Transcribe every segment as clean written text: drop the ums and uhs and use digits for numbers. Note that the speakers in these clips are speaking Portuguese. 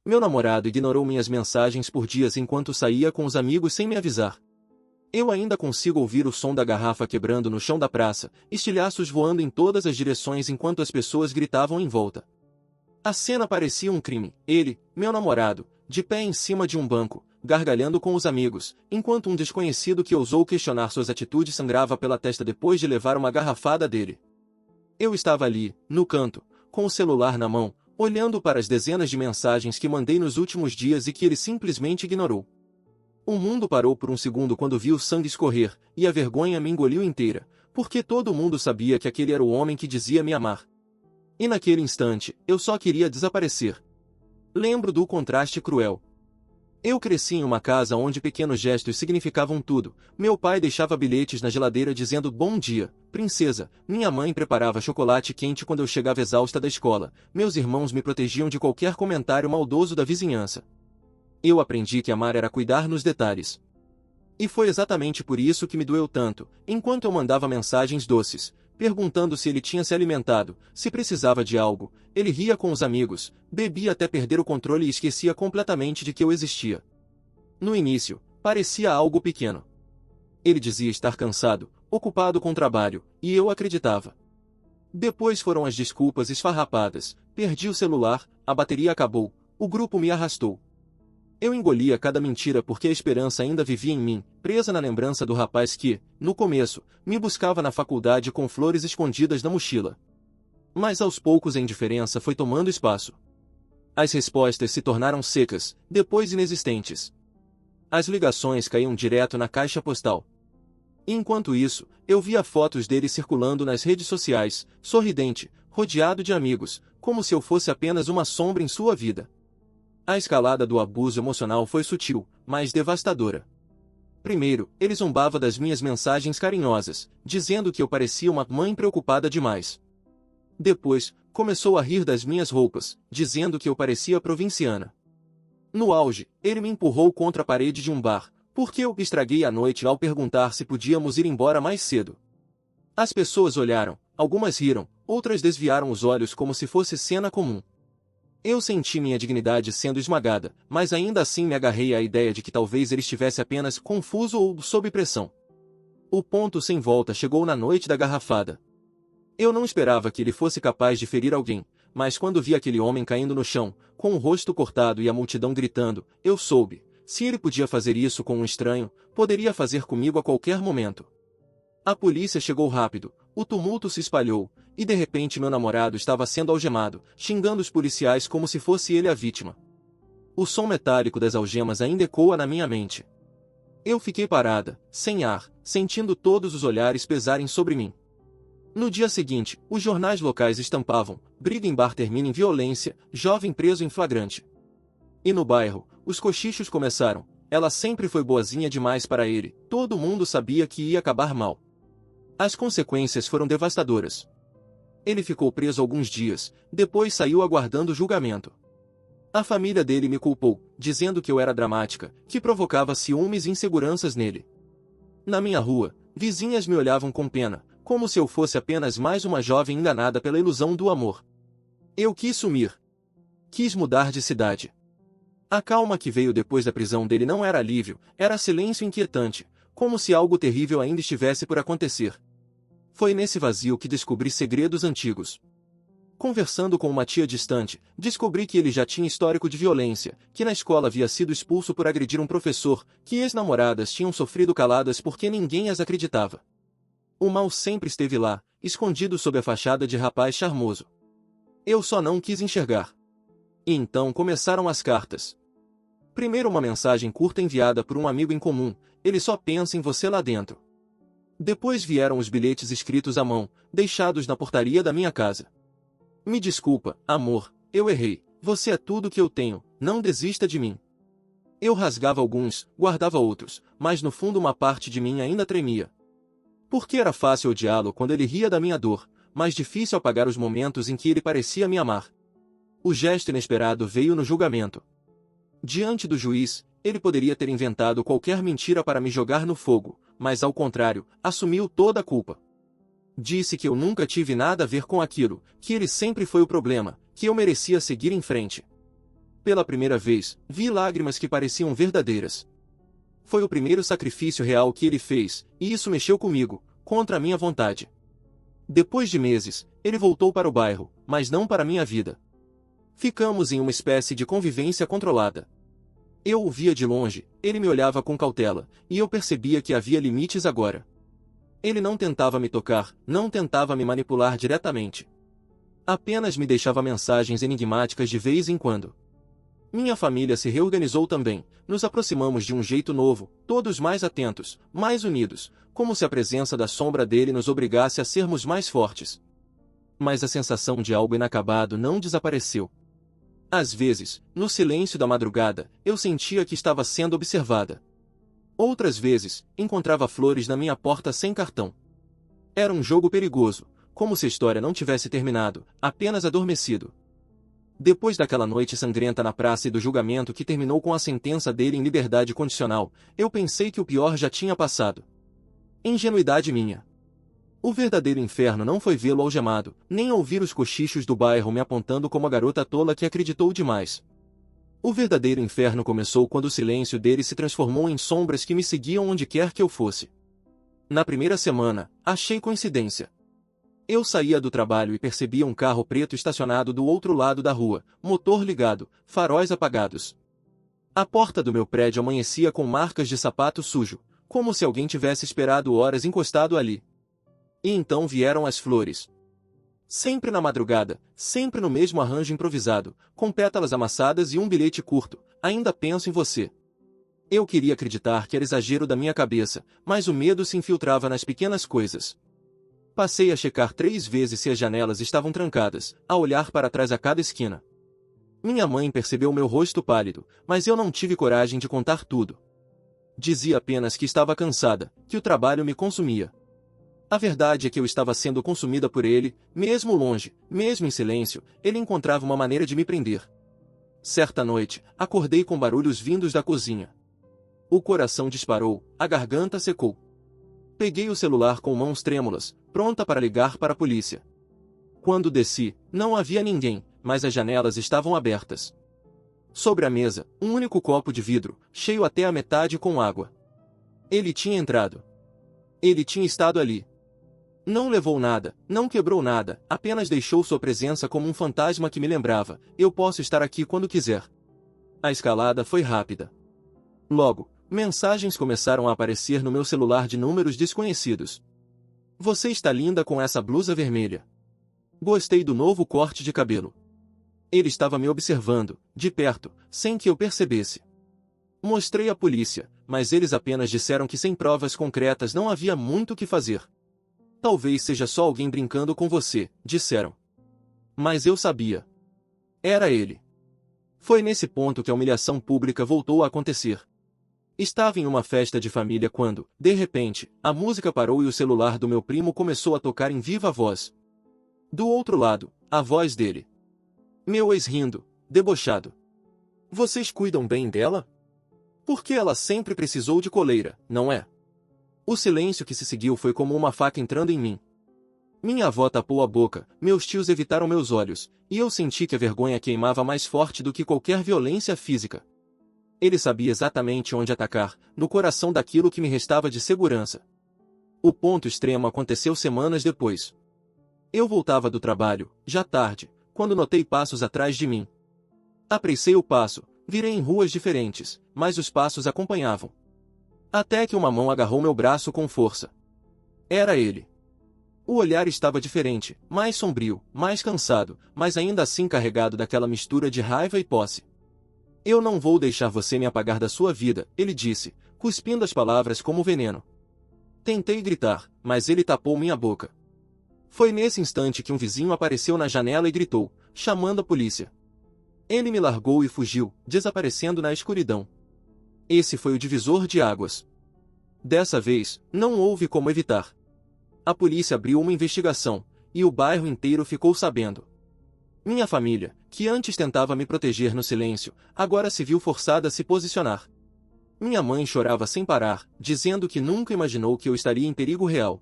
Meu namorado ignorou minhas mensagens por dias enquanto saía com os amigos sem me avisar. Eu ainda consigo ouvir o som da garrafa quebrando no chão da praça, estilhaços voando em todas as direções enquanto as pessoas gritavam em volta. A cena parecia um crime. Ele, meu namorado, de pé em cima de um banco, gargalhando com os amigos, enquanto um desconhecido que ousou questionar suas atitudes sangrava pela testa depois de levar uma garrafada dele. Eu estava ali, no canto, com o celular na mão, olhando para as dezenas de mensagens que mandei nos últimos dias e que ele simplesmente ignorou. O mundo parou por um segundo quando vi o sangue escorrer, e a vergonha me engoliu inteira, porque todo mundo sabia que aquele era o homem que dizia me amar. E naquele instante, eu só queria desaparecer. Lembro do contraste cruel. Eu cresci em uma casa onde pequenos gestos significavam tudo. Meu pai deixava bilhetes na geladeira dizendo "Bom dia, princesa". Minha mãe preparava chocolate quente quando eu chegava exausta da escola. Meus irmãos me protegiam de qualquer comentário maldoso da vizinhança. Eu aprendi que amar era cuidar nos detalhes. E foi exatamente por isso que me doeu tanto, enquanto eu mandava mensagens doces, perguntando se ele tinha se alimentado, se precisava de algo. Ele ria com os amigos, bebia até perder o controle e esquecia completamente de que eu existia. No início, parecia algo pequeno. Ele dizia estar cansado, ocupado com trabalho, e eu acreditava. Depois foram as desculpas esfarrapadas, perdi o celular, a bateria acabou, o grupo me arrastou. Eu engolia cada mentira porque a esperança ainda vivia em mim, presa na lembrança do rapaz que, no começo, me buscava na faculdade com flores escondidas na mochila. Mas aos poucos a indiferença foi tomando espaço. As respostas se tornaram secas, depois inexistentes. As ligações caíam direto na caixa postal. E enquanto isso, eu via fotos dele circulando nas redes sociais, sorridente, rodeado de amigos, como se eu fosse apenas uma sombra em sua vida. A escalada do abuso emocional foi sutil, mas devastadora. Primeiro, ele zombava das minhas mensagens carinhosas, dizendo que eu parecia uma mãe preocupada demais. Depois, começou a rir das minhas roupas, dizendo que eu parecia provinciana. No auge, ele me empurrou contra a parede de um bar, porque eu estraguei a noite ao perguntar se podíamos ir embora mais cedo. As pessoas olharam, algumas riram, outras desviaram os olhos como se fosse cena comum. Eu senti minha dignidade sendo esmagada, mas ainda assim me agarrei à ideia de que talvez ele estivesse apenas confuso ou sob pressão. O ponto sem volta chegou na noite da garrafada. Eu não esperava que ele fosse capaz de ferir alguém, mas quando vi aquele homem caindo no chão, com o rosto cortado e a multidão gritando, eu soube, se ele podia fazer isso com um estranho, poderia fazer comigo a qualquer momento. A polícia chegou rápido, o tumulto se espalhou, e de repente meu namorado estava sendo algemado, xingando os policiais como se fosse ele a vítima. O som metálico das algemas ainda ecoa na minha mente. Eu fiquei parada, sem ar, sentindo todos os olhares pesarem sobre mim. No dia seguinte, os jornais locais estampavam: briga em bar termina em violência, jovem preso em flagrante. E no bairro, os cochichos começaram: ela sempre foi boazinha demais para ele, todo mundo sabia que ia acabar mal. As consequências foram devastadoras. Ele ficou preso alguns dias, depois saiu aguardando julgamento. A família dele me culpou, dizendo que eu era dramática, que provocava ciúmes e inseguranças nele. Na minha rua, vizinhas me olhavam com pena, como se eu fosse apenas mais uma jovem enganada pela ilusão do amor. Eu quis sumir. Quis mudar de cidade. A calma que veio depois da prisão dele não era alívio, era silêncio inquietante, como se algo terrível ainda estivesse por acontecer. Foi nesse vazio que descobri segredos antigos. Conversando com uma tia distante, descobri que ele já tinha histórico de violência, que na escola havia sido expulso por agredir um professor, que ex-namoradas tinham sofrido caladas porque ninguém as acreditava. O mal sempre esteve lá, escondido sob a fachada de rapaz charmoso. Eu só não quis enxergar. E então começaram as cartas. Primeiro uma mensagem curta enviada por um amigo em comum: ele só pensa em você lá dentro. Depois vieram os bilhetes escritos à mão, deixados na portaria da minha casa. Me desculpa, amor, eu errei, você é tudo que eu tenho, não desista de mim. Eu rasgava alguns, guardava outros, mas no fundo uma parte de mim ainda tremia. Porque era fácil odiá-lo quando ele ria da minha dor, mas difícil apagar os momentos em que ele parecia me amar. O gesto inesperado veio no julgamento. Diante do juiz, ele poderia ter inventado qualquer mentira para me jogar no fogo, mas ao contrário, assumiu toda a culpa. Disse que eu nunca tive nada a ver com aquilo, que ele sempre foi o problema, que eu merecia seguir em frente. Pela primeira vez, vi lágrimas que pareciam verdadeiras. Foi o primeiro sacrifício real que ele fez, e isso mexeu comigo, contra a minha vontade. Depois de meses, ele voltou para o bairro, mas não para minha vida. Ficamos em uma espécie de convivência controlada. Eu o via de longe, ele me olhava com cautela, e eu percebia que havia limites agora. Ele não tentava me tocar, não tentava me manipular diretamente. Apenas me deixava mensagens enigmáticas de vez em quando. Minha família se reorganizou também, nos aproximamos de um jeito novo, todos mais atentos, mais unidos, como se a presença da sombra dele nos obrigasse a sermos mais fortes. Mas a sensação de algo inacabado não desapareceu. Às vezes, no silêncio da madrugada, eu sentia que estava sendo observada. Outras vezes, encontrava flores na minha porta sem cartão. Era um jogo perigoso, como se a história não tivesse terminado, apenas adormecido. Depois daquela noite sangrenta na praça e do julgamento que terminou com a sentença dele em liberdade condicional, eu pensei que o pior já tinha passado. Ingenuidade minha. O verdadeiro inferno não foi vê-lo algemado, nem ouvir os cochichos do bairro me apontando como a garota tola que acreditou demais. O verdadeiro inferno começou quando o silêncio dele se transformou em sombras que me seguiam onde quer que eu fosse. Na primeira semana, achei coincidência. Eu saía do trabalho e percebia um carro preto estacionado do outro lado da rua, motor ligado, faróis apagados. A porta do meu prédio amanhecia com marcas de sapato sujo, como se alguém tivesse esperado horas encostado ali. E então vieram as flores. Sempre na madrugada, sempre no mesmo arranjo improvisado, com pétalas amassadas e um bilhete curto, ainda penso em você. Eu queria acreditar que era exagero da minha cabeça, mas o medo se infiltrava nas pequenas coisas. Passei a checar 3 vezes se as janelas estavam trancadas, a olhar para trás a cada esquina. Minha mãe percebeu meu rosto pálido, mas eu não tive coragem de contar tudo. Dizia apenas que estava cansada, que o trabalho me consumia. A verdade é que eu estava sendo consumida por ele, mesmo longe, mesmo em silêncio, ele encontrava uma maneira de me prender. Certa noite, acordei com barulhos vindos da cozinha. O coração disparou, a garganta secou. Peguei o celular com mãos trêmulas, pronta para ligar para a polícia. Quando desci, não havia ninguém, mas as janelas estavam abertas. Sobre a mesa, um único copo de vidro, cheio até a metade com água. Ele tinha entrado. Ele tinha estado ali. Não levou nada, não quebrou nada, apenas deixou sua presença como um fantasma que me lembrava, eu posso estar aqui quando quiser. A escalada foi rápida. Logo, mensagens começaram a aparecer no meu celular de números desconhecidos. Você está linda com essa blusa vermelha. Gostei do novo corte de cabelo. Ele estava me observando, de perto, sem que eu percebesse. Mostrei à polícia, mas eles apenas disseram que sem provas concretas não havia muito o que fazer. Talvez seja só alguém brincando com você, disseram. Mas eu sabia. Era ele. Foi nesse ponto que a humilhação pública voltou a acontecer. Estava em uma festa de família quando, de repente, a música parou e o celular do meu primo começou a tocar em viva voz. Do outro lado, a voz dele. Meu ex rindo, debochado. Vocês cuidam bem dela? Porque ela sempre precisou de coleira, não é? O silêncio que se seguiu foi como uma faca entrando em mim. Minha avó tapou a boca, meus tios evitaram meus olhos, e eu senti que a vergonha queimava mais forte do que qualquer violência física. Ele sabia exatamente onde atacar, no coração daquilo que me restava de segurança. O ponto extremo aconteceu semanas depois. Eu voltava do trabalho, já tarde, quando notei passos atrás de mim. Apressei o passo, virei em ruas diferentes, mas os passos acompanhavam. Até que uma mão agarrou meu braço com força. Era ele. O olhar estava diferente, mais sombrio, mais cansado, mas ainda assim carregado daquela mistura de raiva e posse. Eu não vou deixar você me apagar da sua vida, ele disse, cuspindo as palavras como veneno. Tentei gritar, mas ele tapou minha boca. Foi nesse instante que um vizinho apareceu na janela e gritou, chamando a polícia. Ele me largou e fugiu, desaparecendo na escuridão. Esse foi o divisor de águas. Dessa vez, não houve como evitar. A polícia abriu uma investigação, e o bairro inteiro ficou sabendo. Minha família, que antes tentava me proteger no silêncio, agora se viu forçada a se posicionar. Minha mãe chorava sem parar, dizendo que nunca imaginou que eu estaria em perigo real.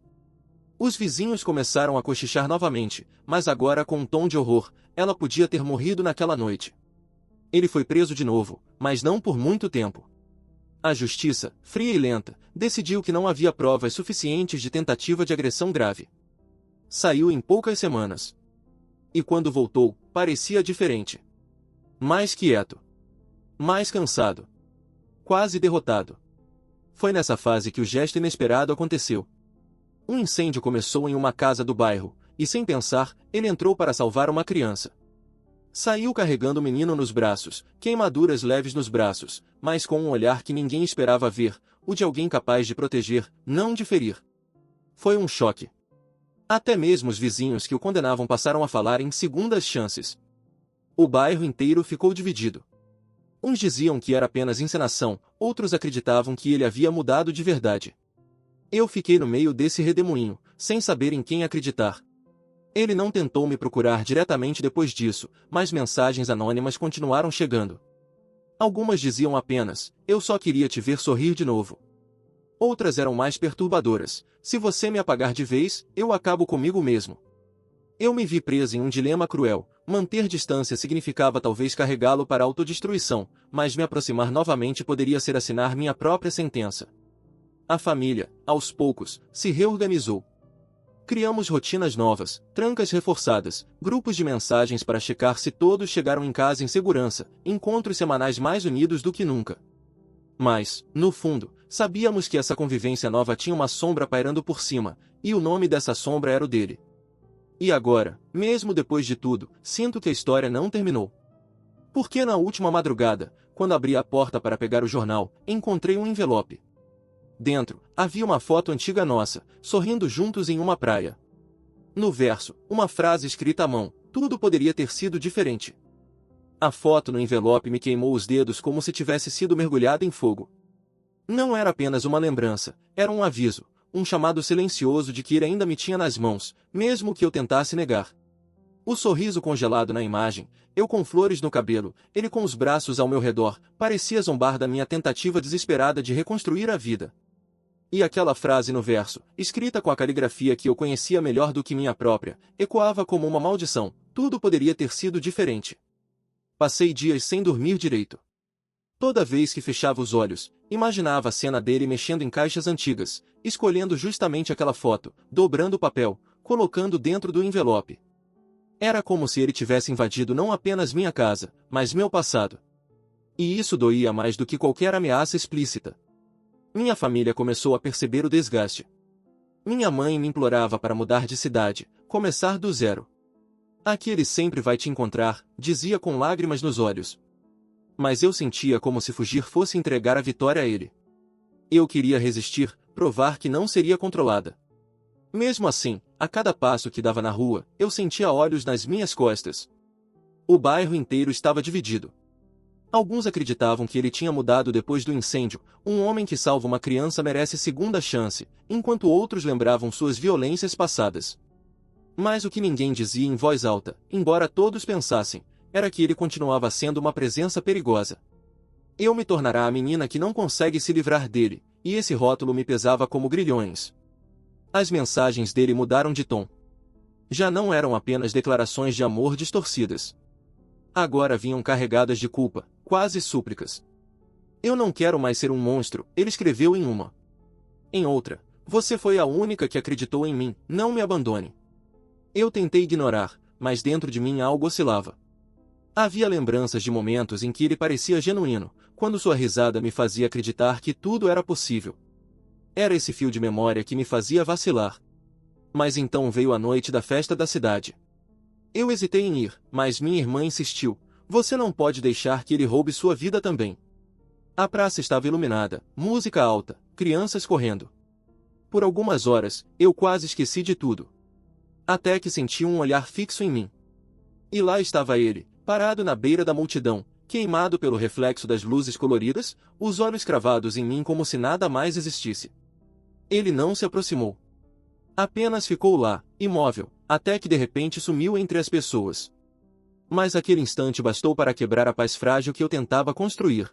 Os vizinhos começaram a cochichar novamente, mas agora com um tom de horror, ela podia ter morrido naquela noite. Ele foi preso de novo, mas não por muito tempo. A justiça, fria e lenta, decidiu que não havia provas suficientes de tentativa de agressão grave. Saiu em poucas semanas. E quando voltou, parecia diferente. Mais quieto. Mais cansado. Quase derrotado. Foi nessa fase que o gesto inesperado aconteceu. Um incêndio começou em uma casa do bairro, e sem pensar, ele entrou para salvar uma criança. Saiu carregando o menino nos braços, queimaduras leves nos braços, mas com um olhar que ninguém esperava ver, o de alguém capaz de proteger, não de ferir. Foi um choque. Até mesmo os vizinhos que o condenavam passaram a falar em segundas chances. O bairro inteiro ficou dividido. Uns diziam que era apenas encenação, outros acreditavam que ele havia mudado de verdade. Eu fiquei no meio desse redemoinho, sem saber em quem acreditar. Ele não tentou me procurar diretamente depois disso, mas mensagens anônimas continuaram chegando. Algumas diziam apenas, eu só queria te ver sorrir de novo. Outras eram mais perturbadoras, se você me apagar de vez, eu acabo comigo mesmo. Eu me vi preso em um dilema cruel, manter distância significava talvez carregá-lo para a autodestruição, mas me aproximar novamente poderia ser assinar minha própria sentença. A família, aos poucos, se reorganizou. Criamos rotinas novas, trancas reforçadas, grupos de mensagens para checar se todos chegaram em casa em segurança, encontros semanais mais unidos do que nunca. Mas, no fundo, sabíamos que essa convivência nova tinha uma sombra pairando por cima, e o nome dessa sombra era o dele. E agora, mesmo depois de tudo, sinto que a história não terminou. Porque na última madrugada, quando abri a porta para pegar o jornal, encontrei um envelope. Dentro, havia uma foto antiga nossa, sorrindo juntos em uma praia. No verso, uma frase escrita à mão, tudo poderia ter sido diferente. A foto no envelope me queimou os dedos como se tivesse sido mergulhada em fogo. Não era apenas uma lembrança, era um aviso, um chamado silencioso de que ele ainda me tinha nas mãos, mesmo que eu tentasse negar. O sorriso congelado na imagem, eu com flores no cabelo, ele com os braços ao meu redor, parecia zombar da minha tentativa desesperada de reconstruir a vida. E aquela frase no verso, escrita com a caligrafia que eu conhecia melhor do que minha própria, ecoava como uma maldição, tudo poderia ter sido diferente. Passei dias sem dormir direito. Toda vez que fechava os olhos, imaginava a cena dele mexendo em caixas antigas, escolhendo justamente aquela foto, dobrando o papel, colocando dentro do envelope. Era como se ele tivesse invadido não apenas minha casa, mas meu passado. E isso doía mais do que qualquer ameaça explícita. Minha família começou a perceber o desgaste. Minha mãe me implorava para mudar de cidade, começar do zero. Aqui ele sempre vai te encontrar, dizia com lágrimas nos olhos. Mas eu sentia como se fugir fosse entregar a vitória a ele. Eu queria resistir, provar que não seria controlada. Mesmo assim, a cada passo que dava na rua, eu sentia olhos nas minhas costas. O bairro inteiro estava dividido. Alguns acreditavam que ele tinha mudado depois do incêndio, um homem que salva uma criança merece segunda chance, enquanto outros lembravam suas violências passadas. Mas o que ninguém dizia em voz alta, embora todos pensassem, era que ele continuava sendo uma presença perigosa. Eu me tornará a menina que não consegue se livrar dele, e esse rótulo me pesava como grilhões. As mensagens dele mudaram de tom. Já não eram apenas declarações de amor distorcidas. Agora vinham carregadas de culpa, quase súplicas. Eu não quero mais ser um monstro, ele escreveu em uma. Em outra, você foi a única que acreditou em mim, não me abandone. Eu tentei ignorar, mas dentro de mim algo oscilava. Havia lembranças de momentos em que ele parecia genuíno, quando sua risada me fazia acreditar que tudo era possível. Era esse fio de memória que me fazia vacilar. Mas então veio a noite da festa da cidade. Eu hesitei em ir, mas minha irmã insistiu. Você não pode deixar que ele roube sua vida também. A praça estava iluminada, música alta, crianças correndo. Por algumas horas, eu quase esqueci de tudo. Até que senti um olhar fixo em mim. E lá estava ele, parado na beira da multidão, queimado pelo reflexo das luzes coloridas, os olhos cravados em mim como se nada mais existisse. Ele não se aproximou. Apenas ficou lá, imóvel, até que de repente sumiu entre as pessoas. Mas aquele instante bastou para quebrar a paz frágil que eu tentava construir.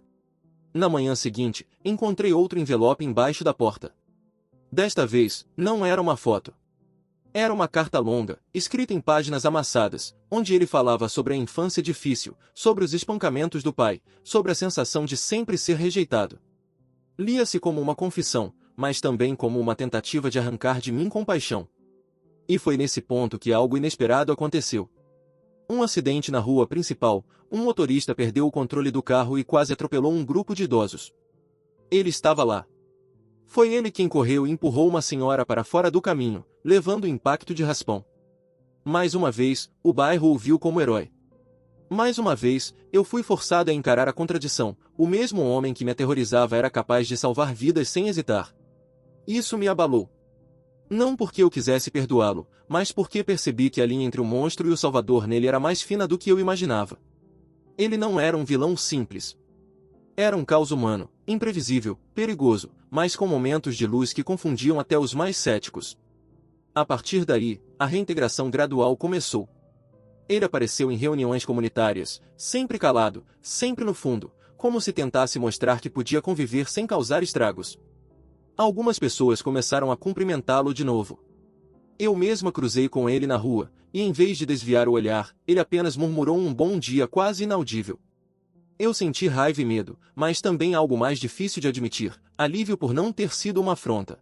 Na manhã seguinte, encontrei outro envelope embaixo da porta. Desta vez, não era uma foto. Era uma carta longa, escrita em páginas amassadas, onde ele falava sobre a infância difícil, sobre os espancamentos do pai, sobre a sensação de sempre ser rejeitado. Lia-se como uma confissão, mas também como uma tentativa de arrancar de mim compaixão. E foi nesse ponto que algo inesperado aconteceu. Um acidente na rua principal, um motorista perdeu o controle do carro e quase atropelou um grupo de idosos. Ele estava lá. Foi ele quem correu e empurrou uma senhora para fora do caminho, levando o impacto de raspão. Mais uma vez, o bairro o viu como herói. Mais uma vez, eu fui forçado a encarar a contradição. O mesmo homem que me aterrorizava era capaz de salvar vidas sem hesitar. Isso me abalou. Não porque eu quisesse perdoá-lo, mas porque percebi que a linha entre o monstro e o salvador nele era mais fina do que eu imaginava. Ele não era um vilão simples. Era um caos humano, imprevisível, perigoso, mas com momentos de luz que confundiam até os mais céticos. A partir daí, a reintegração gradual começou. Ele apareceu em reuniões comunitárias, sempre calado, sempre no fundo, como se tentasse mostrar que podia conviver sem causar estragos. Algumas pessoas começaram a cumprimentá-lo de novo. Eu mesma cruzei com ele na rua, e em vez de desviar o olhar, ele apenas murmurou um bom dia quase inaudível. Eu senti raiva e medo, mas também algo mais difícil de admitir, alívio por não ter sido uma afronta.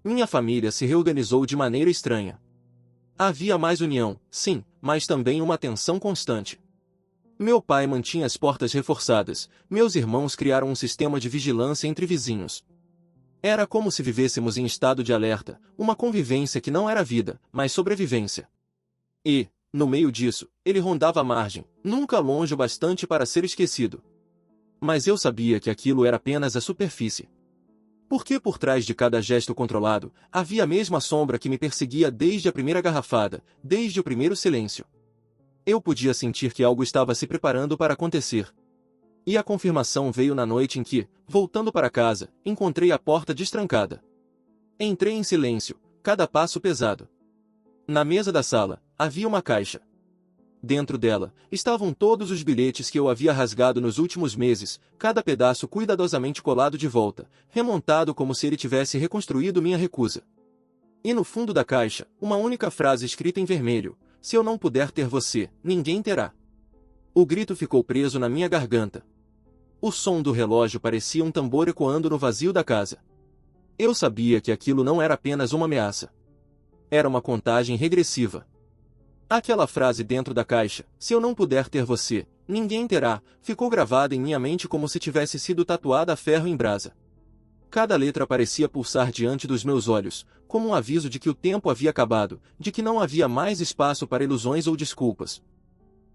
Minha família se reorganizou de maneira estranha. Havia mais união, sim, mas também uma tensão constante. Meu pai mantinha as portas reforçadas, meus irmãos criaram um sistema de vigilância entre vizinhos. Era como se vivêssemos em estado de alerta, uma convivência que não era vida, mas sobrevivência. E, no meio disso, ele rondava a margem, nunca longe o bastante para ser esquecido. Mas eu sabia que aquilo era apenas a superfície. Porque por trás de cada gesto controlado, havia a mesma sombra que me perseguia desde a primeira garrafada, desde o primeiro silêncio. Eu podia sentir que algo estava se preparando para acontecer. E a confirmação veio na noite em que, voltando para casa, encontrei a porta destrancada. Entrei em silêncio, cada passo pesado. Na mesa da sala, havia uma caixa. Dentro dela, estavam todos os bilhetes que eu havia rasgado nos últimos meses, cada pedaço cuidadosamente colado de volta, remontado como se ele tivesse reconstruído minha recusa. E no fundo da caixa, uma única frase escrita em vermelho: se eu não puder ter você, ninguém terá. O grito ficou preso na minha garganta. O som do relógio parecia um tambor ecoando no vazio da casa. Eu sabia que aquilo não era apenas uma ameaça. Era uma contagem regressiva. Aquela frase dentro da caixa, se eu não puder ter você, ninguém terá, ficou gravada em minha mente como se tivesse sido tatuada a ferro em brasa. Cada letra parecia pulsar diante dos meus olhos, como um aviso de que o tempo havia acabado, de que não havia mais espaço para ilusões ou desculpas.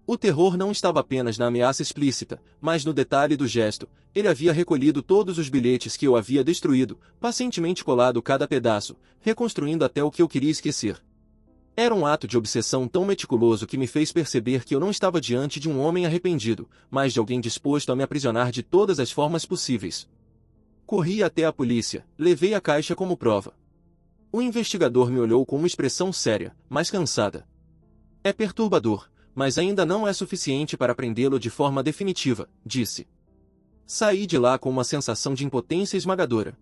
O terror não estava apenas na ameaça explícita, mas no detalhe do gesto. Ele havia recolhido todos os bilhetes que eu havia destruído, pacientemente colado cada pedaço, reconstruindo até o que eu queria esquecer. Era um ato de obsessão tão meticuloso que me fez perceber que eu não estava diante de um homem arrependido, mas de alguém disposto a me aprisionar de todas as formas possíveis. Corri até a polícia, levei a caixa como prova. O investigador me olhou com uma expressão séria, mas cansada. É perturbador, mas ainda não é suficiente para prendê-lo de forma definitiva, disse. Saí de lá com uma sensação de impotência esmagadora.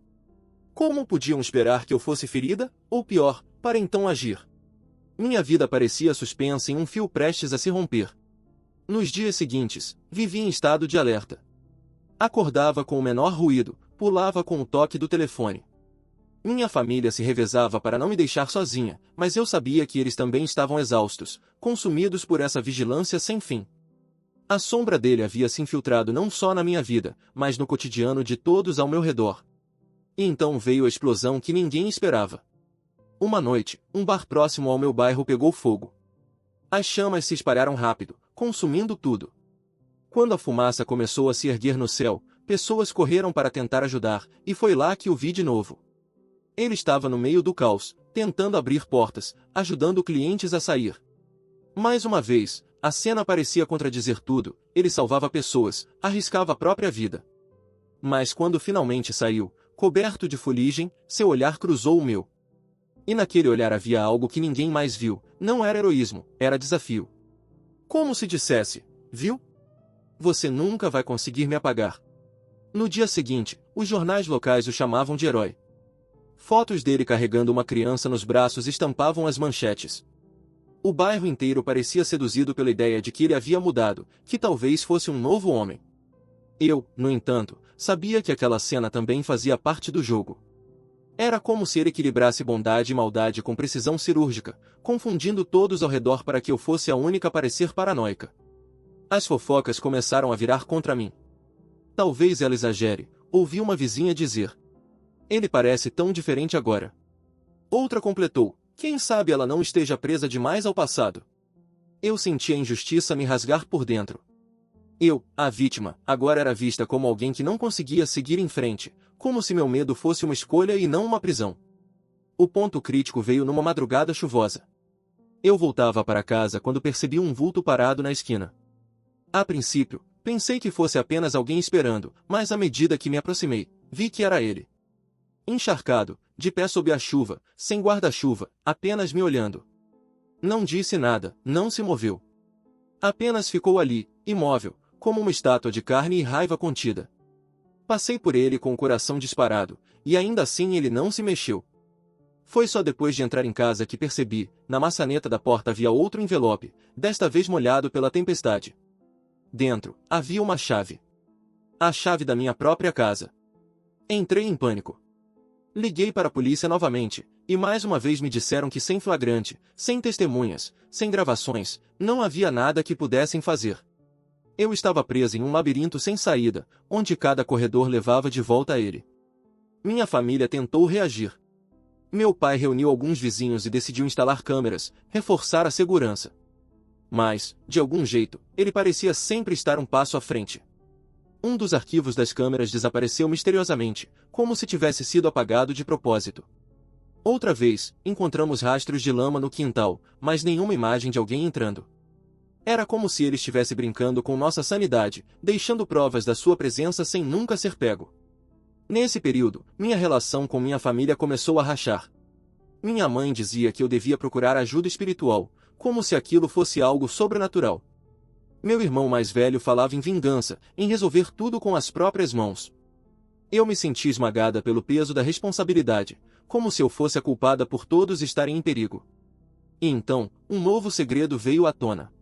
Como podiam esperar que eu fosse ferida, ou pior, para então agir? Minha vida parecia suspensa em um fio prestes a se romper. Nos dias seguintes, vivia em estado de alerta. Acordava com o menor ruído, pulava com o toque do telefone. Minha família se revezava para não me deixar sozinha, mas eu sabia que eles também estavam exaustos, consumidos por essa vigilância sem fim. A sombra dele havia se infiltrado não só na minha vida, mas no cotidiano de todos ao meu redor. E então veio a explosão que ninguém esperava. Uma noite, um bar próximo ao meu bairro pegou fogo. As chamas se espalharam rápido, consumindo tudo. Quando a fumaça começou a se erguer no céu, pessoas correram para tentar ajudar, e foi lá que o vi de novo. Ele estava no meio do caos, tentando abrir portas, ajudando clientes a sair. Mais uma vez, a cena parecia contradizer tudo. Ele salvava pessoas, arriscava a própria vida. Mas quando finalmente saiu, coberto de fuligem, seu olhar cruzou o meu. E naquele olhar havia algo que ninguém mais viu. Não era heroísmo, era desafio. Como se dissesse: viu? Você nunca vai conseguir me apagar. No dia seguinte, os jornais locais o chamavam de herói. Fotos dele carregando uma criança nos braços estampavam as manchetes. O bairro inteiro parecia seduzido pela ideia de que ele havia mudado, que talvez fosse um novo homem. Eu, no entanto, sabia que aquela cena também fazia parte do jogo. Era como se ele equilibrasse bondade e maldade com precisão cirúrgica, confundindo todos ao redor para que eu fosse a única a parecer paranoica. As fofocas começaram a virar contra mim. Talvez ela exagere, ouvi uma vizinha dizer. Ele parece tão diferente agora. Outra completou, quem sabe ela não esteja presa demais ao passado. Eu senti a injustiça me rasgar por dentro. Eu, a vítima, agora era vista como alguém que não conseguia seguir em frente, como se meu medo fosse uma escolha e não uma prisão. O ponto crítico veio numa madrugada chuvosa. Eu voltava para casa quando percebi um vulto parado na esquina. A princípio, pensei que fosse apenas alguém esperando, mas à medida que me aproximei, vi que era ele. Encharcado, de pé sob a chuva, sem guarda-chuva, apenas me olhando. Não disse nada, não se moveu. Apenas ficou ali, imóvel, como uma estátua de carne e raiva contida. Passei por ele com o coração disparado, e ainda assim ele não se mexeu. Foi só depois de entrar em casa que percebi, na maçaneta da porta havia outro envelope, desta vez molhado pela tempestade. Dentro, havia uma chave. A chave da minha própria casa. Entrei em pânico. Liguei para a polícia novamente, e mais uma vez me disseram que sem flagrante, sem testemunhas, sem gravações, não havia nada que pudessem fazer. Eu estava preso em um labirinto sem saída, onde cada corredor levava de volta a ele. Minha família tentou reagir. Meu pai reuniu alguns vizinhos e decidiu instalar câmeras, reforçar a segurança. Mas, de algum jeito, ele parecia sempre estar um passo à frente. Um dos arquivos das câmeras desapareceu misteriosamente, como se tivesse sido apagado de propósito. Outra vez, encontramos rastros de lama no quintal, mas nenhuma imagem de alguém entrando. Era como se ele estivesse brincando com nossa sanidade, deixando provas da sua presença sem nunca ser pego. Nesse período, minha relação com minha família começou a rachar. Minha mãe dizia que eu devia procurar ajuda espiritual, como se aquilo fosse algo sobrenatural. Meu irmão mais velho falava em vingança, em resolver tudo com as próprias mãos. Eu me senti esmagada pelo peso da responsabilidade, como se eu fosse a culpada por todos estarem em perigo. E então, um novo segredo veio à tona.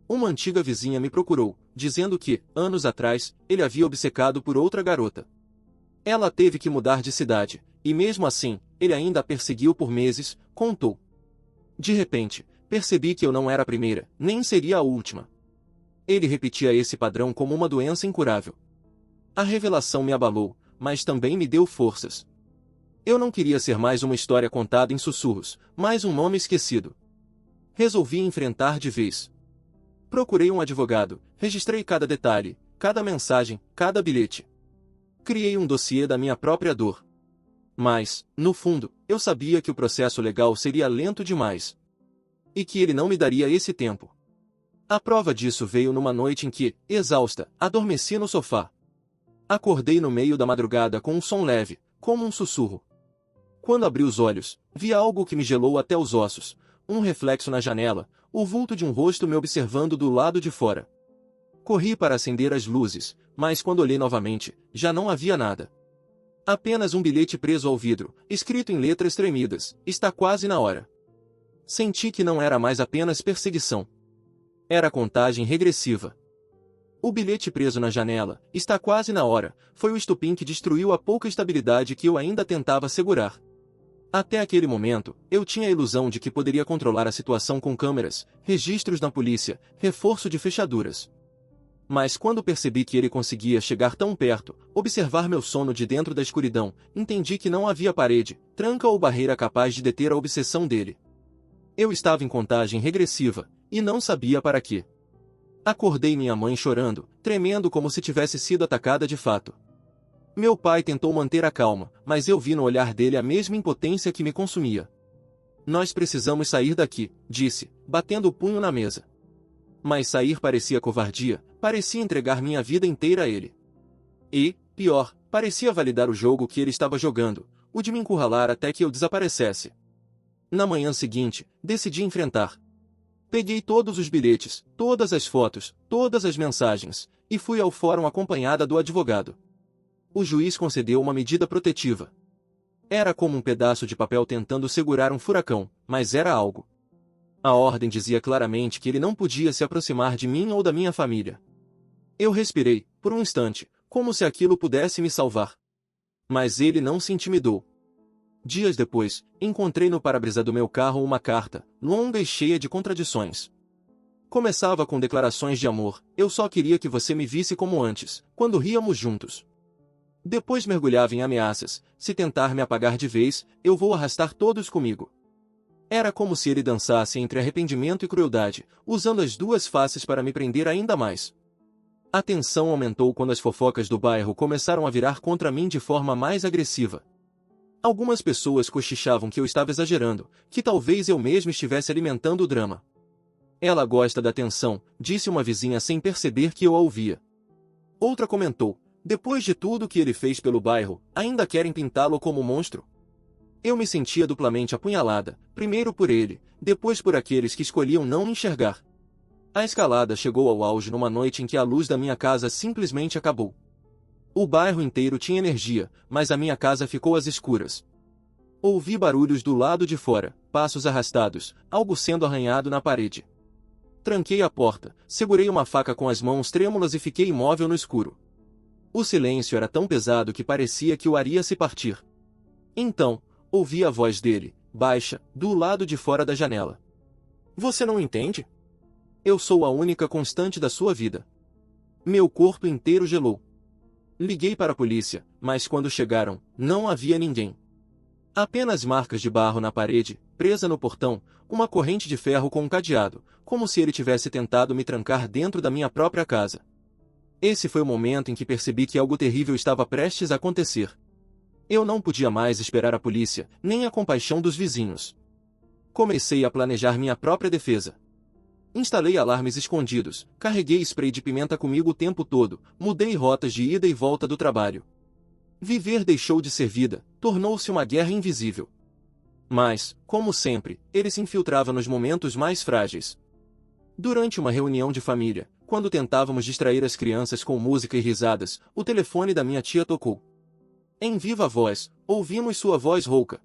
Uma antiga vizinha me procurou, dizendo que, anos atrás, ele havia obcecado por outra garota. Ela teve que mudar de cidade, e mesmo assim, ele ainda a perseguiu por meses, contou. De repente, percebi que eu não era a primeira, nem seria a última. Ele repetia esse padrão como uma doença incurável. A revelação me abalou, mas também me deu forças. Eu não queria ser mais uma história contada em sussurros, mais um nome esquecido. Resolvi enfrentar de vez. Procurei um advogado, registrei cada detalhe, cada mensagem, cada bilhete. Criei um dossiê da minha própria dor. Mas, no fundo, eu sabia que o processo legal seria lento demais. E que ele não me daria esse tempo. A prova disso veio numa noite em que, exausta, adormeci no sofá. Acordei no meio da madrugada com um som leve, como um sussurro. Quando abri os olhos, vi algo que me gelou até os ossos, um reflexo na janela, o vulto de um rosto me observando do lado de fora. Corri para acender as luzes, mas quando olhei novamente, já não havia nada. Apenas um bilhete preso ao vidro, escrito em letras tremidas, está quase na hora. Senti que não era mais apenas perseguição. Era contagem regressiva. O bilhete preso na janela, está quase na hora, foi o estupim que destruiu a pouca estabilidade que eu ainda tentava segurar. Até aquele momento, eu tinha a ilusão de que poderia controlar a situação com câmeras, registros na polícia, reforço de fechaduras. Mas quando percebi que ele conseguia chegar tão perto, observar meu sono de dentro da escuridão, entendi que não havia parede, tranca ou barreira capaz de deter a obsessão dele. Eu estava em contagem regressiva, e não sabia para quê. Acordei minha mãe chorando, tremendo como se tivesse sido atacada de fato. Meu pai tentou manter a calma, mas eu vi no olhar dele a mesma impotência que me consumia. Nós precisamos sair daqui, disse, batendo o punho na mesa. Mas sair parecia covardia, parecia entregar minha vida inteira a ele. E, pior, parecia validar o jogo que ele estava jogando, o de me encurralar até que eu desaparecesse. Na manhã seguinte, decidi enfrentar. Peguei todos os bilhetes, todas as fotos, todas as mensagens, e fui ao fórum acompanhada do advogado. O juiz concedeu uma medida protetiva. Era como um pedaço de papel tentando segurar um furacão, mas era algo. A ordem dizia claramente que ele não podia se aproximar de mim ou da minha família. Eu respirei, por um instante, como se aquilo pudesse me salvar. Mas ele não se intimidou. Dias depois, encontrei no para-brisa do meu carro uma carta, longa e cheia de contradições. Começava com declarações de amor: eu só queria que você me visse como antes, quando ríamos juntos. Depois mergulhava em ameaças: se tentar me apagar de vez, eu vou arrastar todos comigo. Era como se ele dançasse entre arrependimento e crueldade, usando as duas faces para me prender ainda mais. A tensão aumentou quando as fofocas do bairro começaram a virar contra mim de forma mais agressiva. Algumas pessoas cochichavam que eu estava exagerando, que talvez eu mesmo estivesse alimentando o drama. Ela gosta da atenção, disse uma vizinha sem perceber que eu a ouvia. Outra comentou: depois de tudo que ele fez pelo bairro, ainda querem pintá-lo como monstro? Eu me sentia duplamente apunhalada, primeiro por ele, depois por aqueles que escolhiam não me enxergar. A escalada chegou ao auge numa noite em que a luz da minha casa simplesmente acabou. O bairro inteiro tinha energia, mas a minha casa ficou às escuras. Ouvi barulhos do lado de fora, passos arrastados, algo sendo arranhado na parede. Tranquei a porta, segurei uma faca com as mãos trêmulas e fiquei imóvel no escuro. O silêncio era tão pesado que parecia que o ar ia se partir. Então, ouvi a voz dele, baixa, do lado de fora da janela. Você não entende? Eu sou a única constante da sua vida. Meu corpo inteiro gelou. Liguei para a polícia, mas quando chegaram, não havia ninguém. Apenas marcas de barro na parede, presa no portão, uma corrente de ferro com um cadeado, como se ele tivesse tentado me trancar dentro da minha própria casa. Esse foi o momento em que percebi que algo terrível estava prestes a acontecer. Eu não podia mais esperar a polícia, nem a compaixão dos vizinhos. Comecei a planejar minha própria defesa. Instalei alarmes escondidos, carreguei spray de pimenta comigo o tempo todo, mudei rotas de ida e volta do trabalho. Viver deixou de ser vida, tornou-se uma guerra invisível. Mas, como sempre, ele se infiltrava nos momentos mais frágeis. Durante uma reunião de família, quando tentávamos distrair as crianças com música e risadas, o telefone da minha tia tocou. Em viva voz, ouvimos sua voz rouca.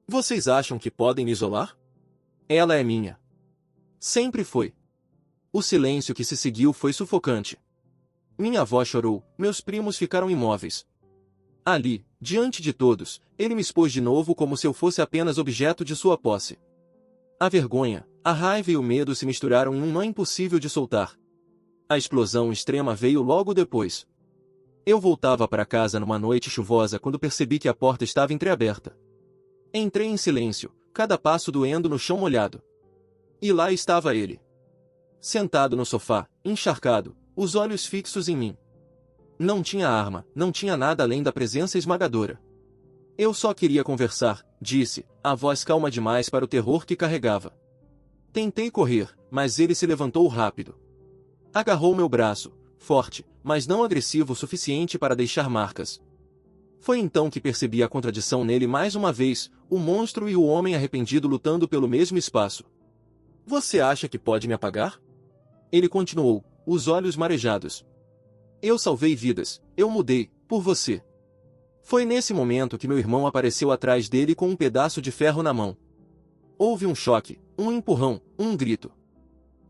Vocês acham que podem me isolar? Ela é minha. Sempre foi. O silêncio que se seguiu foi sufocante. Minha avó chorou, meus primos ficaram imóveis. Ali, diante de todos, ele me expôs de novo como se eu fosse apenas objeto de sua posse. A vergonha, a raiva e o medo se misturaram em um nó impossível de soltar. A explosão extrema veio logo depois. Eu voltava para casa numa noite chuvosa quando percebi que a porta estava entreaberta. Entrei em silêncio, cada passo doendo no chão molhado. E lá estava ele. Sentado no sofá, encharcado, os olhos fixos em mim. Não tinha arma, não tinha nada além da presença esmagadora. Eu só queria conversar, disse, a voz calma demais para o terror que carregava. Tentei correr, mas ele se levantou rápido. Agarrou meu braço, forte, mas não agressivo o suficiente para deixar marcas. Foi então que percebi a contradição nele mais uma vez, o monstro e o homem arrependido lutando pelo mesmo espaço. Você acha que pode me apagar? Ele continuou, os olhos marejados. Eu salvei vidas, eu mudei, por você. Foi nesse momento que meu irmão apareceu atrás dele com um pedaço de ferro na mão. Houve um choque, um empurrão, um grito.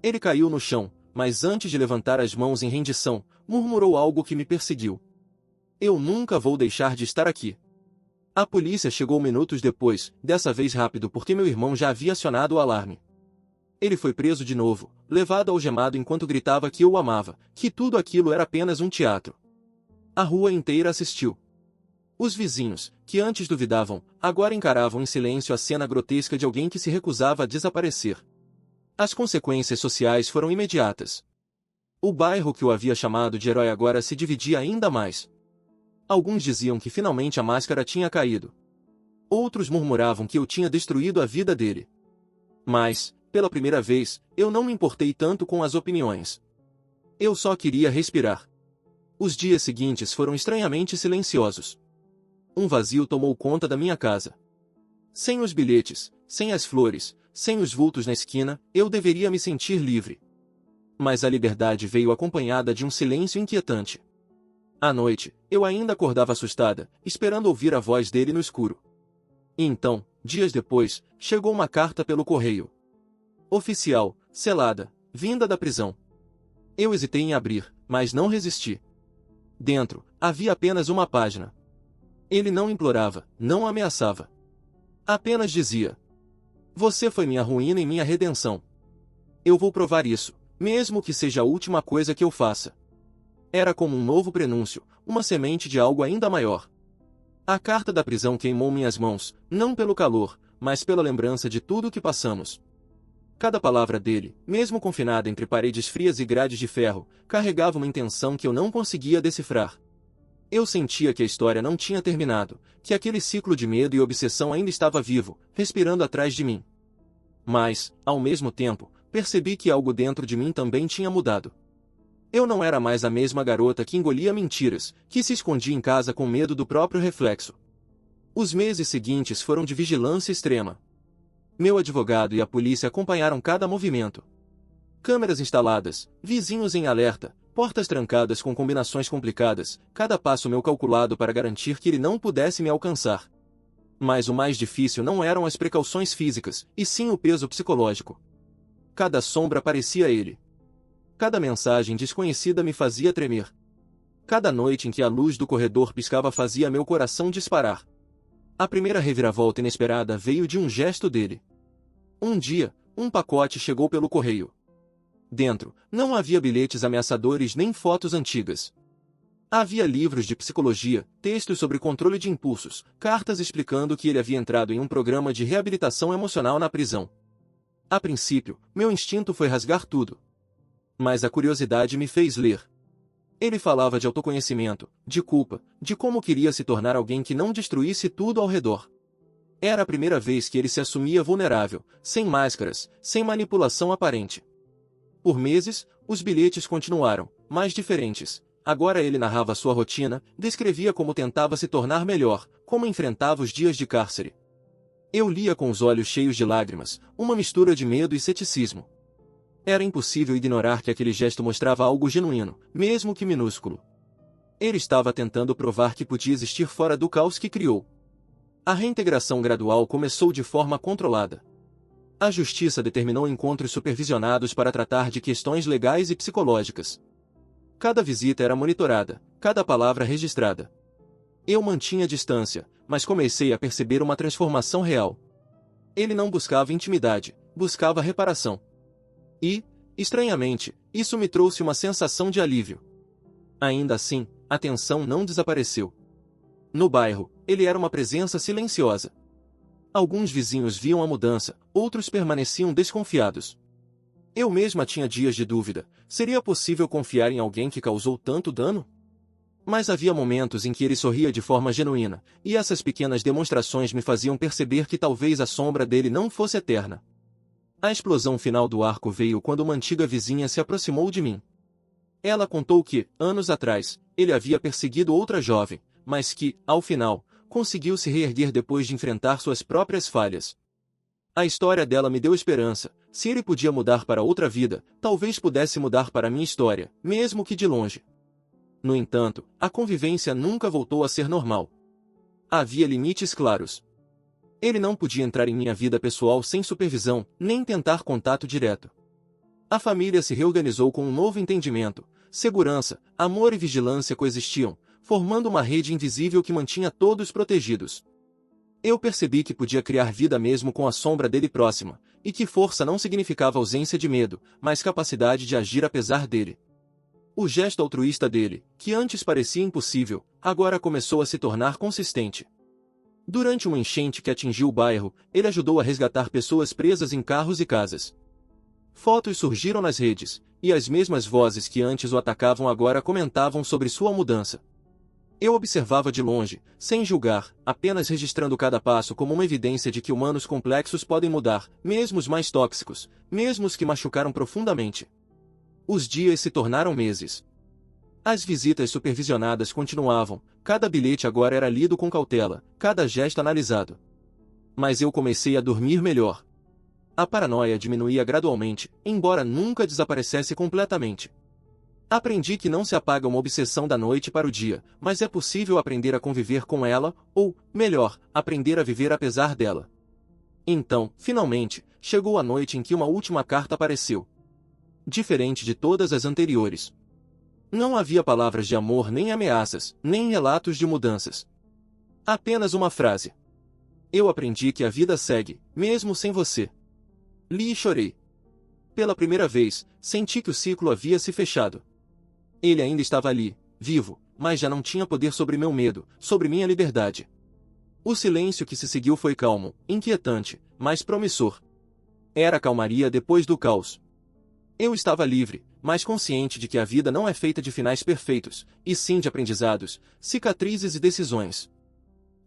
Ele caiu no chão, mas antes de levantar as mãos em rendição, murmurou algo que me perseguiu. Eu nunca vou deixar de estar aqui. A polícia chegou minutos depois, dessa vez rápido porque meu irmão já havia acionado o alarme. Ele foi preso de novo, levado algemado enquanto gritava que eu o amava, que tudo aquilo era apenas um teatro. A rua inteira assistiu. Os vizinhos, que antes duvidavam, agora encaravam em silêncio a cena grotesca de alguém que se recusava a desaparecer. As consequências sociais foram imediatas. O bairro que o havia chamado de herói agora se dividia ainda mais. Alguns diziam que finalmente a máscara tinha caído. Outros murmuravam que eu tinha destruído a vida dele. Mas, pela primeira vez, eu não me importei tanto com as opiniões. Eu só queria respirar. Os dias seguintes foram estranhamente silenciosos. Um vazio tomou conta da minha casa. Sem os bilhetes, sem as flores, sem os vultos na esquina, eu deveria me sentir livre. Mas a liberdade veio acompanhada de um silêncio inquietante. À noite, eu ainda acordava assustada, esperando ouvir a voz dele no escuro. E então, dias depois, chegou uma carta pelo correio. Oficial, selada, vinda da prisão. Eu hesitei em abrir, mas não resisti. Dentro, havia apenas uma página. Ele não implorava, não ameaçava. Apenas dizia: você foi minha ruína e minha redenção. Eu vou provar isso, mesmo que seja a última coisa que eu faça. Era como um novo prenúncio, uma semente de algo ainda maior. A carta da prisão queimou minhas mãos, não pelo calor, mas pela lembrança de tudo o que passamos. Cada palavra dele, mesmo confinada entre paredes frias e grades de ferro, carregava uma intenção que eu não conseguia decifrar. Eu sentia que a história não tinha terminado, que aquele ciclo de medo e obsessão ainda estava vivo, respirando atrás de mim. Mas, ao mesmo tempo, percebi que algo dentro de mim também tinha mudado. Eu não era mais a mesma garota que engolia mentiras, que se escondia em casa com medo do próprio reflexo. Os meses seguintes foram de vigilância extrema. Meu advogado e a polícia acompanharam cada movimento. Câmeras instaladas, vizinhos em alerta, portas trancadas com combinações complicadas, cada passo meu calculado para garantir que ele não pudesse me alcançar. Mas o mais difícil não eram as precauções físicas, e sim o peso psicológico. Cada sombra parecia ele. Cada mensagem desconhecida me fazia tremer. Cada noite em que a luz do corredor piscava fazia meu coração disparar. A primeira reviravolta inesperada veio de um gesto dele. Um dia, um pacote chegou pelo correio. Dentro, não havia bilhetes ameaçadores nem fotos antigas. Havia livros de psicologia, textos sobre controle de impulsos, cartas explicando que ele havia entrado em um programa de reabilitação emocional na prisão. A princípio, meu instinto foi rasgar tudo. Mas a curiosidade me fez ler. Ele falava de autoconhecimento, de culpa, de como queria se tornar alguém que não destruísse tudo ao redor. Era a primeira vez que ele se assumia vulnerável, sem máscaras, sem manipulação aparente. Por meses, os bilhetes continuaram, mais diferentes. Agora ele narrava sua rotina, descrevia como tentava se tornar melhor, como enfrentava os dias de cárcere. Eu lia com os olhos cheios de lágrimas, uma mistura de medo e ceticismo. Era impossível ignorar que aquele gesto mostrava algo genuíno, mesmo que minúsculo. Ele estava tentando provar que podia existir fora do caos que criou. A reintegração gradual começou de forma controlada. A justiça determinou encontros supervisionados para tratar de questões legais e psicológicas. Cada visita era monitorada, cada palavra registrada. Eu mantinha distância, mas comecei a perceber uma transformação real. Ele não buscava intimidade, buscava reparação. E, estranhamente, isso me trouxe uma sensação de alívio. Ainda assim, a tensão não desapareceu. No bairro, ele era uma presença silenciosa. Alguns vizinhos viam a mudança, outros permaneciam desconfiados. Eu mesma tinha dias de dúvida: seria possível confiar em alguém que causou tanto dano? Mas havia momentos em que ele sorria de forma genuína, e essas pequenas demonstrações me faziam perceber que talvez a sombra dele não fosse eterna. A explosão final do arco veio quando uma antiga vizinha se aproximou de mim. Ela contou que, anos atrás, ele havia perseguido outra jovem, mas que, ao final, conseguiu se reerguer depois de enfrentar suas próprias falhas. A história dela me deu esperança. Se ele podia mudar para outra vida, talvez pudesse mudar para minha história, mesmo que de longe. No entanto, a convivência nunca voltou a ser normal. Havia limites claros. Ele não podia entrar em minha vida pessoal sem supervisão, nem tentar contato direto. A família se reorganizou com um novo entendimento. Segurança, amor e vigilância coexistiam, formando uma rede invisível que mantinha todos protegidos. Eu percebi que podia criar vida mesmo com a sombra dele próxima, e que força não significava ausência de medo, mas capacidade de agir apesar dele. O gesto altruísta dele, que antes parecia impossível, agora começou a se tornar consistente. Durante uma enchente que atingiu o bairro, ele ajudou a resgatar pessoas presas em carros e casas. Fotos surgiram nas redes, e as mesmas vozes que antes o atacavam agora comentavam sobre sua mudança. Eu observava de longe, sem julgar, apenas registrando cada passo como uma evidência de que humanos complexos podem mudar, mesmo os mais tóxicos, mesmo os que machucaram profundamente. Os dias se tornaram meses. As visitas supervisionadas continuavam, cada bilhete agora era lido com cautela, cada gesto analisado. Mas eu comecei a dormir melhor. A paranoia diminuía gradualmente, embora nunca desaparecesse completamente. Aprendi que não se apaga uma obsessão da noite para o dia, mas é possível aprender a conviver com ela, ou, melhor, aprender a viver apesar dela. Então, finalmente, chegou a noite em que uma última carta apareceu. Diferente de todas as anteriores. Não havia palavras de amor nem ameaças, nem relatos de mudanças. Apenas uma frase. Eu aprendi que a vida segue, mesmo sem você. Li e chorei. Pela primeira vez, senti que o ciclo havia se fechado. Ele ainda estava ali, vivo, mas já não tinha poder sobre meu medo, sobre minha liberdade. O silêncio que se seguiu foi calmo, inquietante, mas promissor. Era a calmaria depois do caos. Eu estava livre, mas consciente de que a vida não é feita de finais perfeitos, e sim de aprendizados, cicatrizes e decisões.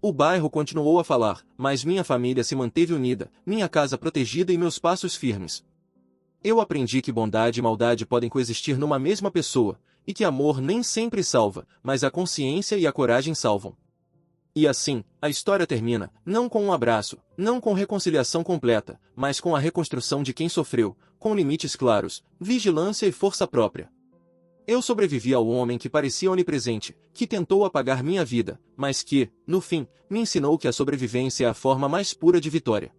O bairro continuou a falar, mas minha família se manteve unida, minha casa protegida e meus passos firmes. Eu aprendi que bondade e maldade podem coexistir numa mesma pessoa, e que amor nem sempre salva, mas a consciência e a coragem salvam. E assim, a história termina, não com um abraço, não com reconciliação completa, mas com a reconstrução de quem sofreu, com limites claros, vigilância e força própria. Eu sobrevivi ao homem que parecia onipresente, que tentou apagar minha vida, mas que, no fim, me ensinou que a sobrevivência é a forma mais pura de vitória.